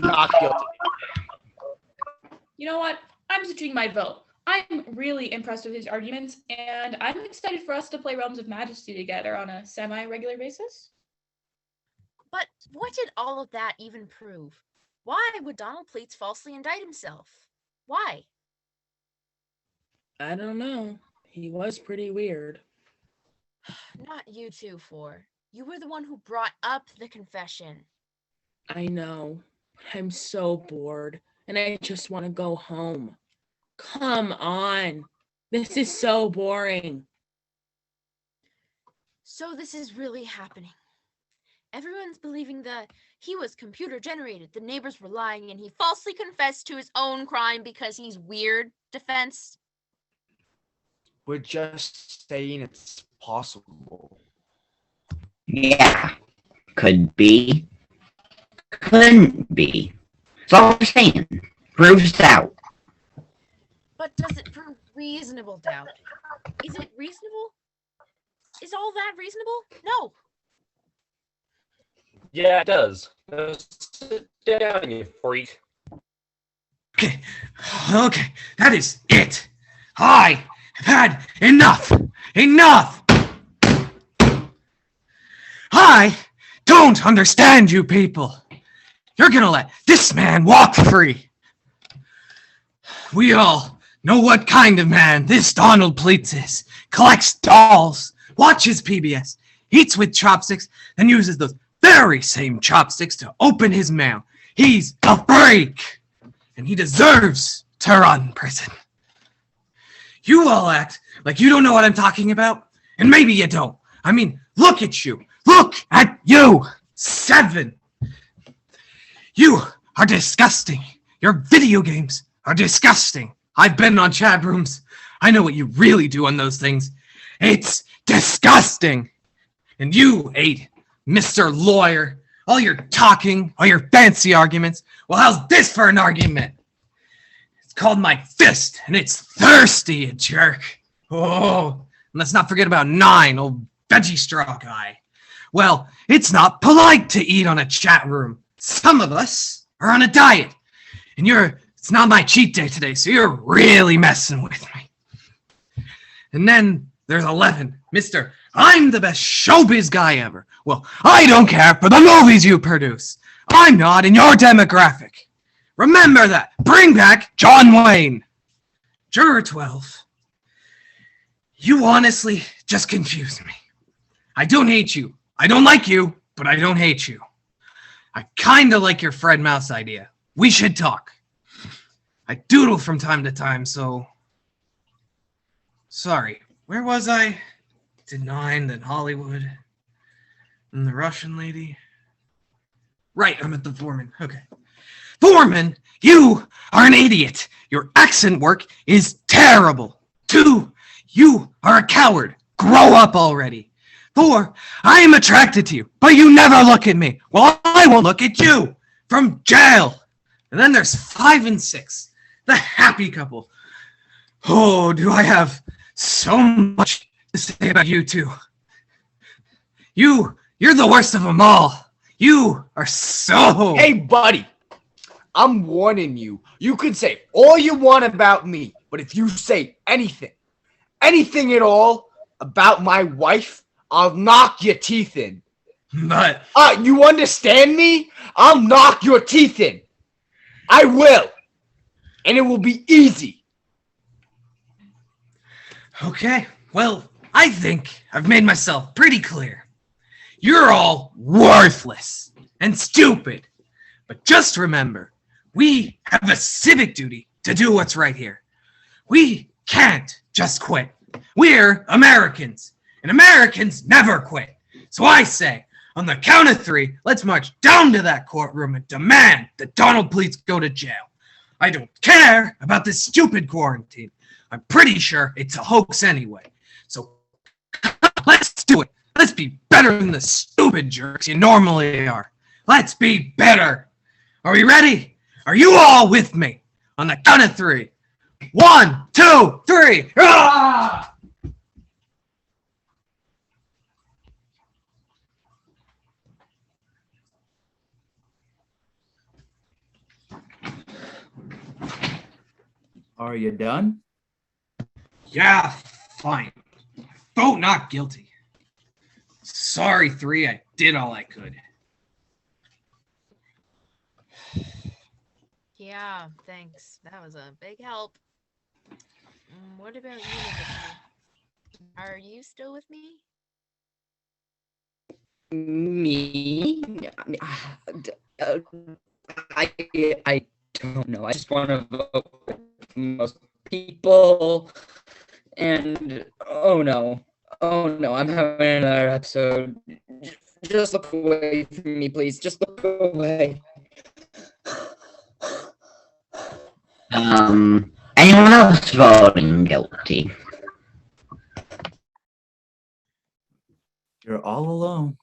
Not guilty. You know what? I'm switching my vote. I'm really impressed with his arguments, and I'm excited for us to play Realms of Majesty together on a semi-regular basis. But what did all of that even prove? Why would Donald Pleats falsely indict himself? Why? I don't know. He was pretty weird. Not you two, Four. You were the one who brought up the confession. I know. I'm so bored, and I just want to go home. Come on. This is so boring. So this is really happening. Everyone's believing that he was computer generated, the neighbors were lying, and he falsely confessed to his own crime because he's weird defense. We're just saying it's possible. Yeah. Could be. Couldn't be. That's all we're saying. Proves doubt. But does it prove reasonable doubt? Is it reasonable? Is all that reasonable? No. Yeah, it does. Now sit down, you freak. Okay, that is it. I have had enough. Enough. I don't understand you people. You're gonna let this man walk free. We all know what kind of man this Donald Pleats is. Collects dolls, watches PBS, eats with chopsticks, then uses those very same chopsticks to open his mail. He's a freak, and he deserves to run prison. You all act like you don't know what I'm talking about, and maybe you don't. I mean, look at you. Look at you. 7. You are disgusting. Your video games are disgusting. I've been on chat rooms. I know what you really do on those things. It's disgusting. And you, 8, Mr. Lawyer, all your talking, all your fancy arguments. Well, how's this for an argument? It's called my fist, and it's thirsty, you jerk. Oh, and let's not forget about 9, old veggie straw guy. Well, it's not polite to eat on a chat room. Some of us are on a diet, and it's not my cheat day today, so you're really messing with me. And then there's 11, Mr. I'm the best showbiz guy ever. Well, I don't care for the movies you produce. I'm not in your demographic. Remember that. Bring back John Wayne. Juror 12. You honestly just confuse me. I don't hate you. I don't like you, but I don't hate you. I kinda like your Fred Mouse idea. We should talk. I doodle from time to time, so... Sorry, where was I? Denying that Hollywood and the Russian lady. Right, I'm at the Foreman. Okay. Foreman, you are an idiot. Your accent work is terrible. 2, you are a coward. Grow up already. 4, I am attracted to you, but you never look at me. Well, I won't look at you. From jail. And then there's 5 and 6, the happy couple. Oh, do I have so much to say about you two. You're the worst of them all. You are so... Hey, buddy. I'm warning you. You can say all you want about me, but if you say anything at all about my wife, I'll knock your teeth in. But... you understand me? I'll knock your teeth in. I will. And it will be easy. Okay, well, I think I've made myself pretty clear. You're all worthless and stupid. But just remember, we have a civic duty to do what's right here. We can't just quit. We're Americans, and Americans never quit. So I say, on the count of 3, let's march down to that courtroom and demand that Donald Please go to jail. I don't care about this stupid quarantine. I'm pretty sure it's a hoax anyway. So let's do it. Let's be better than the stupid jerks you normally are. Let's be better. Are we ready? Are you all with me? On the count of 3. 1, 2, 3. Ah! Are you done? Yeah, fine. Vote not guilty. Sorry, 3. I did all I could. Yeah, thanks. That was a big help. What about you, Nikki? Are you still with me? Me? I don't know. I just want to vote with most people. And oh no, I'm having another episode. Just look away from me, please. Just look away. Anyone else voting guilty? You're all alone.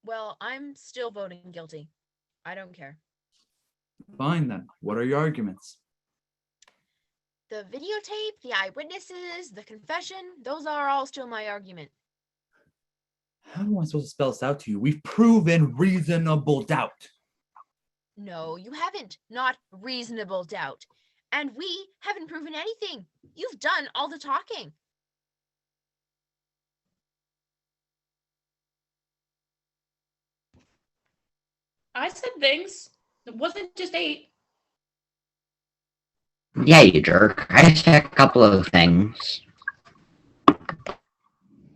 Well, I'm still voting guilty. I don't care. Fine then. What are your arguments? The videotape, the eyewitnesses, the confession, those are all still my argument. How am I supposed to spell this out to you? We've proven reasonable doubt. No, you haven't. Not reasonable doubt. And we haven't proven anything. You've done all the talking. I said things. It wasn't just 8. Yeah, you jerk. I said a couple of things.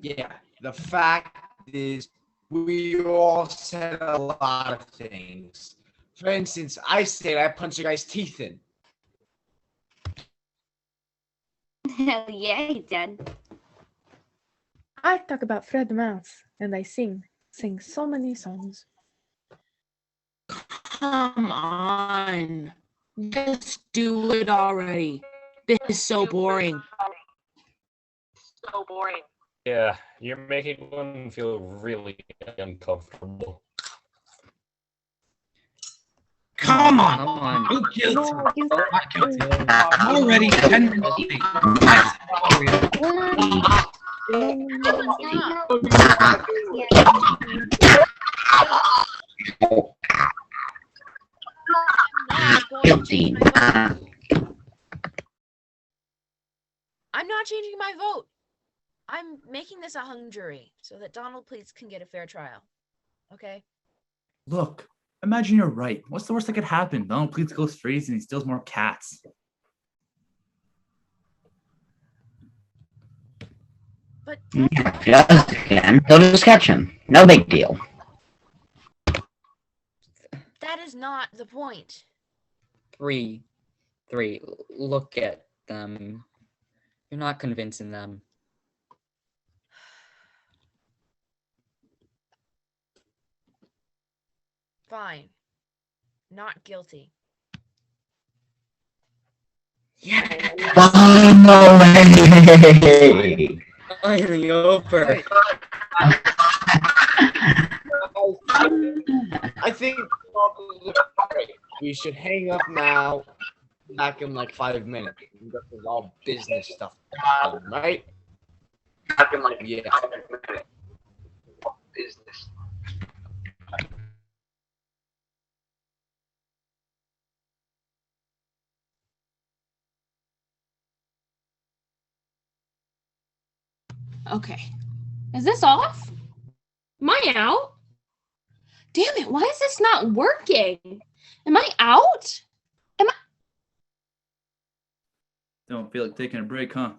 Yeah, the fact is, we all said a lot of things. For instance, I said I punched a guy's teeth in. Hell yeah, he did. I talk about Fred Mouse, and I sing so many songs. Come on. Just do it already. This is so boring. So boring. Yeah, you're making one feel really uncomfortable. Come on. Come on. No guilty. No, you- Not guilty. I'm already 10 minutes late. Guilty. I'm not changing my vote. I organize a hung jury so that Donald Please can get a fair trial. Okay? Look, imagine you're right. What's the worst that could happen? Donald Please goes free and he steals more cats. But If he does again, they'll just catch him. No big deal. that is not the point. Three. Look at them. You're not convincing them. Fine. Not guilty. Finally! Finally over. I think we should hang up now. Back in like 5 minutes. We've got this all business stuff done, right? Back in like 5 minutes. Business. Okay. Is this off? Am I out? Damn it, why is this not working? Am I out? Don't feel like taking a break, huh?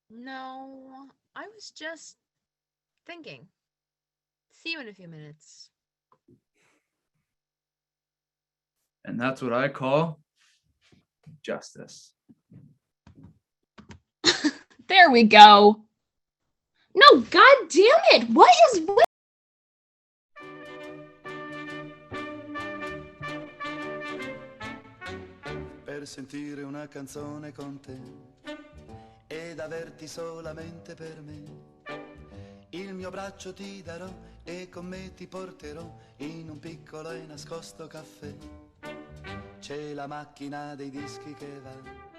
No, I was just thinking. See you in a few minutes. And that's what I call justice. There we go. No, god damn it! What is with Per sentire una canzone con te ed averti solamente per me. Il mio braccio ti darò e con me ti porterò in un piccolo e nascosto caffè. C'è la macchina dei dischi che va